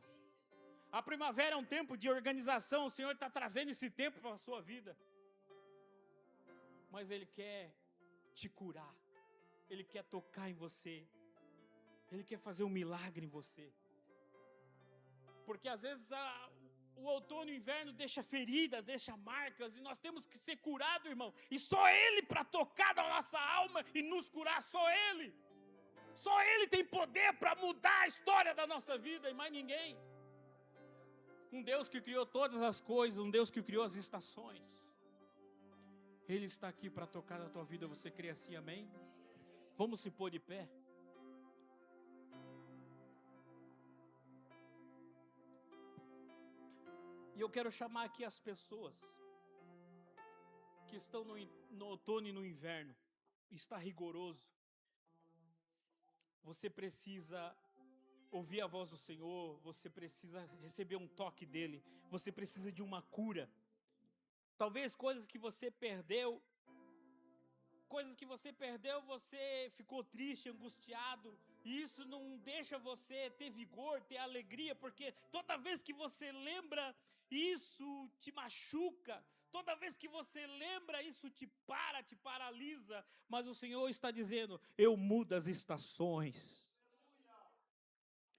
A primavera é um tempo de organização. O Senhor está trazendo esse tempo para a sua vida. Mas Ele quer te curar. Ele quer tocar em você. Ele quer fazer um milagre em você. Porque às vezes o outono e o inverno deixa feridas, deixa marcas, e nós temos que ser curados, irmão. E só Ele para tocar na nossa alma e nos curar, só Ele. Só Ele tem poder para mudar a história da nossa vida, e mais ninguém. Um Deus que criou todas as coisas, um Deus que criou as estações. Ele está aqui para tocar na tua vida. Você crê assim, amém? Vamos se pôr de pé. E eu quero chamar aqui as pessoas que estão no outono e no inverno. Está rigoroso. Você precisa ouvir a voz do Senhor. Você precisa receber um toque dEle. Você precisa de uma cura. Talvez coisas que você perdeu. Você ficou triste, angustiado. E isso não deixa você ter vigor, ter alegria. Porque toda vez que você lembra, isso te machuca. Toda vez que você lembra, isso te paralisa. Mas o Senhor está dizendo: eu mudo as estações.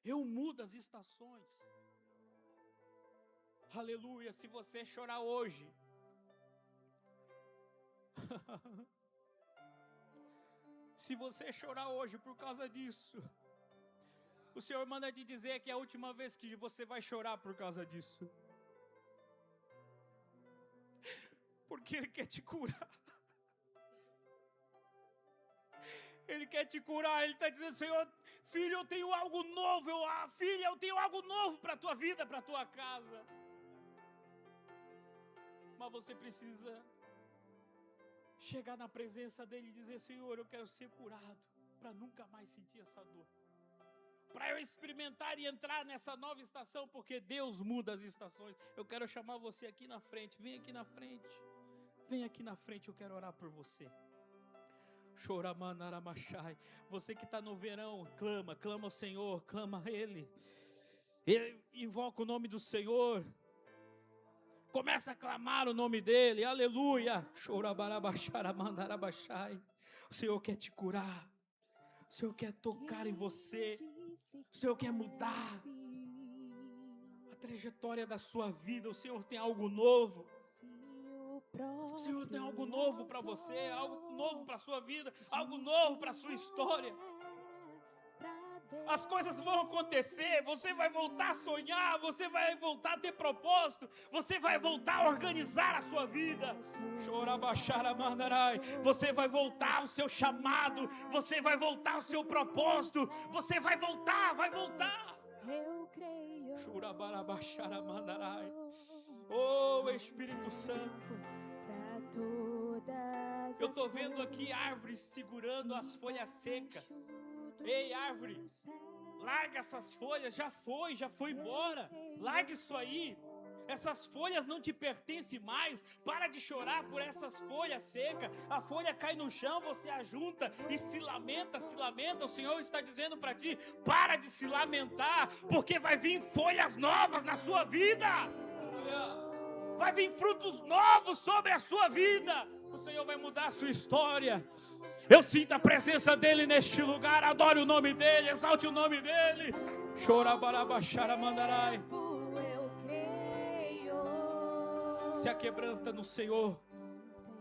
Eu mudo as estações. Aleluia. Se você chorar hoje, se você chorar hoje por causa disso, O Senhor manda te dizer que é a última vez que você vai chorar por causa disso. Porque Ele quer te curar. Ele quer te curar. Ele está dizendo: Senhor, filho, eu tenho algo novo. Filha, eu tenho algo novo para a tua vida, para a tua casa. Mas você precisa chegar na presença dEle e dizer: Senhor, eu quero ser curado, para nunca mais sentir essa dor. Para eu experimentar e entrar nessa nova estação, porque Deus muda as estações. Eu quero chamar você aqui na frente. Vem aqui na frente. Vem aqui na frente, eu quero orar por você. Choramandaramachai. Você que está no verão, clama ao Senhor, clama a Ele. Invoca o nome do Senhor. Começa a clamar o nome dEle, aleluia. Chorabarabacharamandarabachai. O Senhor quer te curar. O Senhor quer tocar em você. O Senhor quer mudar a trajetória da sua vida. O Senhor tem algo novo. O Senhor tem algo novo para você, algo novo para a sua vida, algo novo para a sua história. As coisas vão acontecer, você vai voltar a sonhar, você vai voltar a ter propósito, você vai voltar a organizar a sua vida. Você vai voltar ao seu chamado, você vai voltar ao seu propósito, você vai voltar. Eu creio. Oh, Espírito Santo. Eu estou vendo aqui árvores segurando as folhas secas. Ei, árvore, larga essas folhas, já foi embora. Larga isso aí. Essas folhas não te pertencem mais. Para de chorar por essas folhas secas. A folha cai no chão, você ajunta e se lamenta. O Senhor está dizendo para ti: para de se lamentar, porque vai vir folhas novas na sua vida. Vai vir frutos novos sobre a sua vida. O Senhor vai mudar a sua história. Eu sinto a presença dEle neste lugar. Adore o nome dEle, exalte o nome dEle. Chorabarabaxaramandarai. Se aquebranta no Senhor.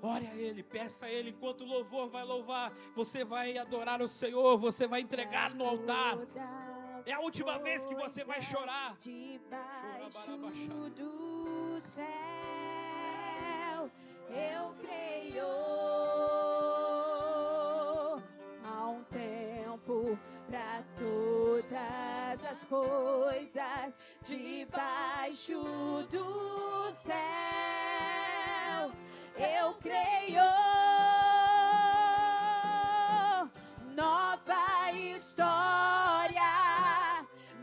Ore a Ele, peça a Ele. Enquanto o louvor vai louvar, você vai adorar o Senhor. Você vai entregar no altar. É a última vez que você vai chorar. Debaixo do céu, eu creio. Há um tempo para todas as coisas. Debaixo do céu, eu creio. Nova história,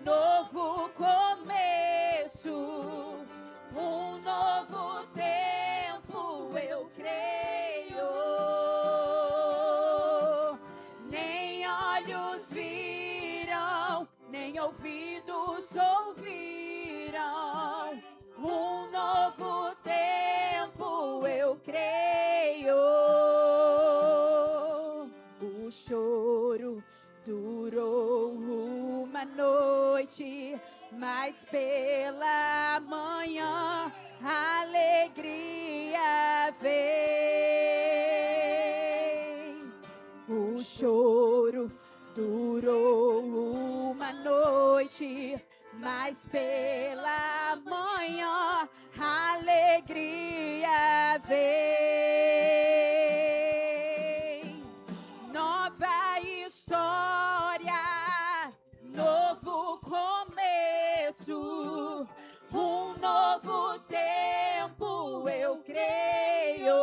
novo começo, um novo tempo, eu creio. Nem olhos viram, nem ouvidos ouviram, um novo tempo, eu creio. O choro durou uma noite, mas pela manhã a alegria vem. O choro durou uma noite, mas pela manhã a alegria vem. Nova história, novo começo, um novo tempo, eu creio.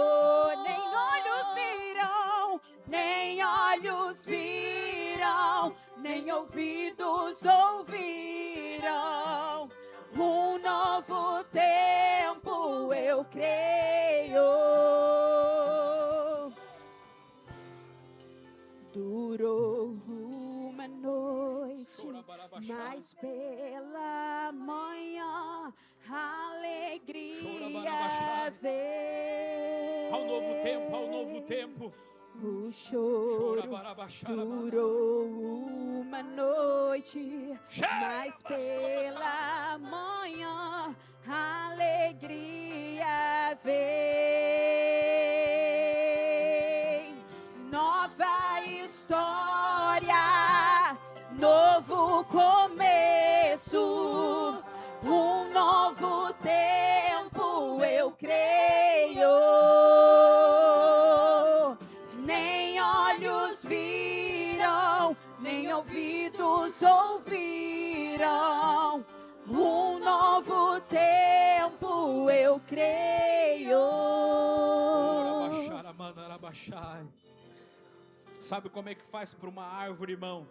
Nem olhos viram, nem olhos viram, nem ouvidos ouviram, um novo tempo, eu creio. Durou uma noite, mas pela manhã a alegria veio. Ao novo tempo, ao novo tempo. O choro durou uma noite, mas pela manhã a alegria vem. Nova história, novo começo. um novo tempo eu creio. Sabe como é que faz para uma árvore, irmão?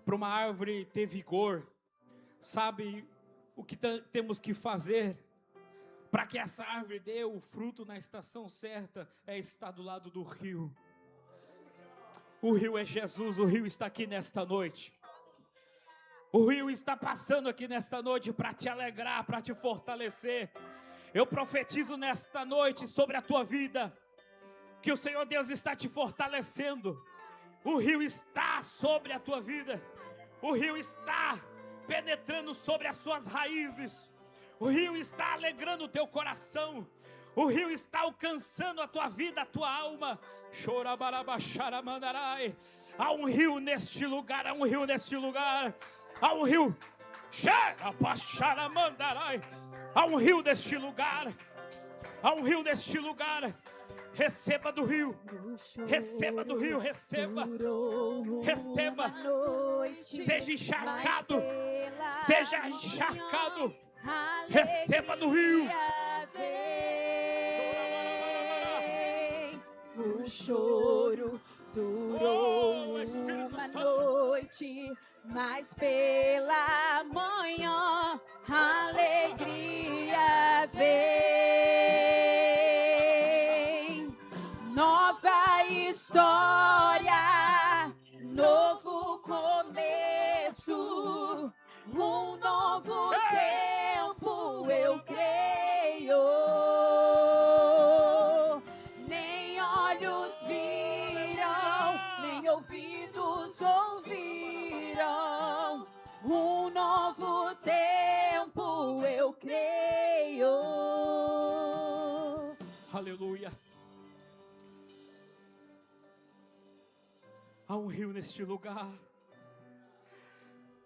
Para uma árvore ter vigor, sabe o que temos que fazer para que essa árvore dê o fruto na estação certa? É estar do lado do rio. O rio é Jesus, o rio está aqui nesta noite. O rio está passando aqui nesta noite para te alegrar, para te fortalecer. Eu profetizo nesta noite sobre a tua vida, que o Senhor Deus está te fortalecendo. O rio está sobre a tua vida. O rio está penetrando sobre as suas raízes. O rio está alegrando o teu coração. O rio está alcançando a tua vida, a tua alma. Chorabarabaxaramandarai. Há um rio neste lugar, há um rio neste lugar. Há um rio. Xerabaxaramandarai. Há um rio neste lugar. Há um rio neste lugar. Receba do rio. Receba do rio, receba. Receba. Seja encharcado. Seja encharcado. Receba do rio. O choro durou uma noite, mas pela manhã a alegria vem. Nova história, novo começo, um novo tempo eu creio. Nem olhos viram, nem ouvidos ouviram, um novo tempo eu creio. Aleluia. Há um rio neste lugar.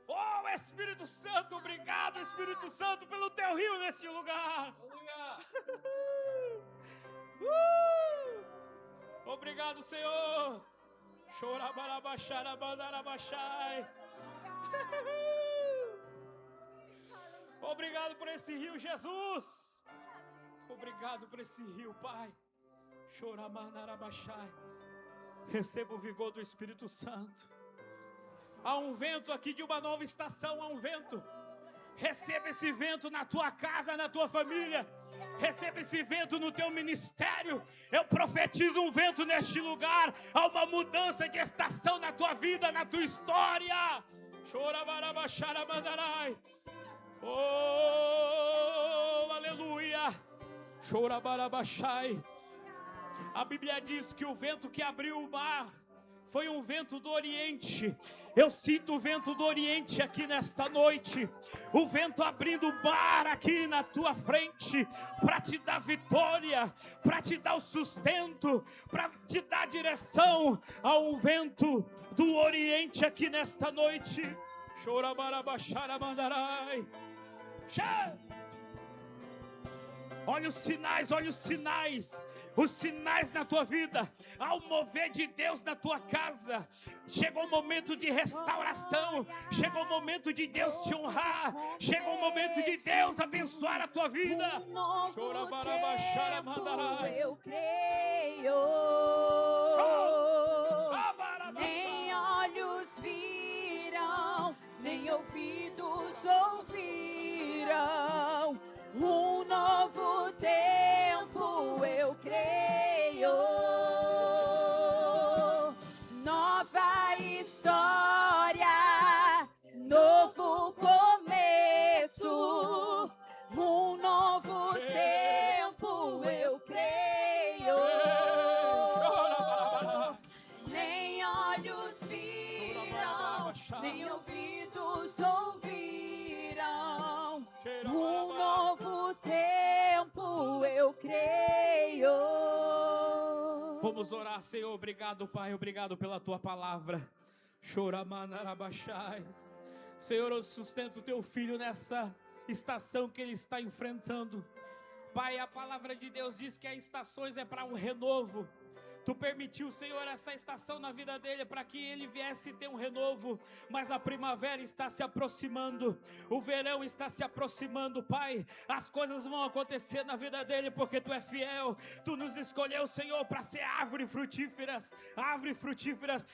Oh, Espírito Santo, obrigado, Espírito Santo, pelo teu rio neste lugar. Obrigado, Senhor. Chorabarabaxarabandarabachai. Obrigado por esse rio, Jesus. Obrigado por esse rio, Pai. Choramandarabachai. Receba o vigor do Espírito Santo. Há um vento aqui de uma nova estação, há um vento. Receba esse vento na tua casa, na tua família. Receba esse vento no teu ministério. Eu profetizo um vento neste lugar. Há uma mudança de estação na tua vida, na tua história. Chorabarabaxaramandarai. Oh, aleluia. Chorabarabaxai. A Bíblia diz que o vento que abriu o mar foi um vento do Oriente. Eu sinto o vento do Oriente aqui nesta noite. O vento abrindo o mar aqui na tua frente, para te dar vitória, para te dar o sustento, para te dar direção. Há um vento do Oriente aqui nesta noite. Chorabarabaxaramandarai. Olha os sinais, olha os sinais. Os sinais na tua vida, ao mover de Deus na tua casa. Chegou o momento de restauração. Chegou o momento de Deus te honrar. Chegou o momento de Deus abençoar a tua vida. Eu creio. Nem olhos viram, nem ouvidos ouviram, um novo tempo eu creio. Nova história, novo começo, um novo tempo eu creio. Nem olhos viram, nem ouvidos ouviram, um novo tempo eu creio. Vamos orar, Senhor. Obrigado, Pai. Obrigado pela tua palavra. Choramandarabachai. Senhor, eu sustento o teu filho nessa estação que ele está enfrentando. Pai, a palavra de Deus diz que as estações é para um renovo. Tu permitiu, Senhor, essa estação na vida dele para que ele viesse ter um renovo, mas a primavera está se aproximando, o verão está se aproximando, Pai. As coisas vão acontecer na vida dele porque Tu é fiel. Tu nos escolheu, Senhor, para ser árvores frutíferas,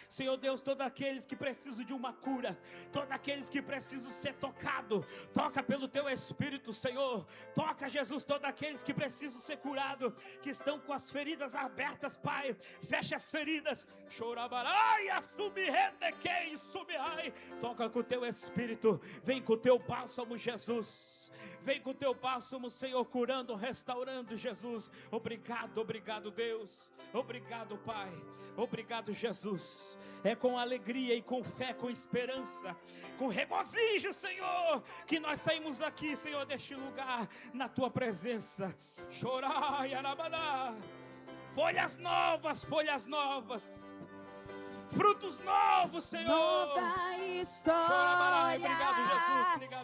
Senhor Deus. Todos aqueles que precisam de uma cura, todos aqueles que precisam ser tocados, toca pelo Teu Espírito, Senhor. Toca, Jesus, todos aqueles que precisam ser curados, que estão com as feridas abertas, Pai. Fecha as feridas. Chorabarai, assumi, rendequei, sumirai. Toca com o Teu Espírito. Vem com o Teu bálsamo, Jesus. Vem com o Teu bálsamo, Senhor, curando, restaurando, Jesus. Obrigado, obrigado, Deus. Obrigado, Pai. Obrigado, Jesus. É com alegria e com fé, com esperança, com regozijo, Senhor, que nós saímos aqui, Senhor, deste lugar, na Tua presença. Chorai, arabaná. Folhas novas, frutos novos, Senhor. Nova história. Obrigado, Jesus. Obrigado,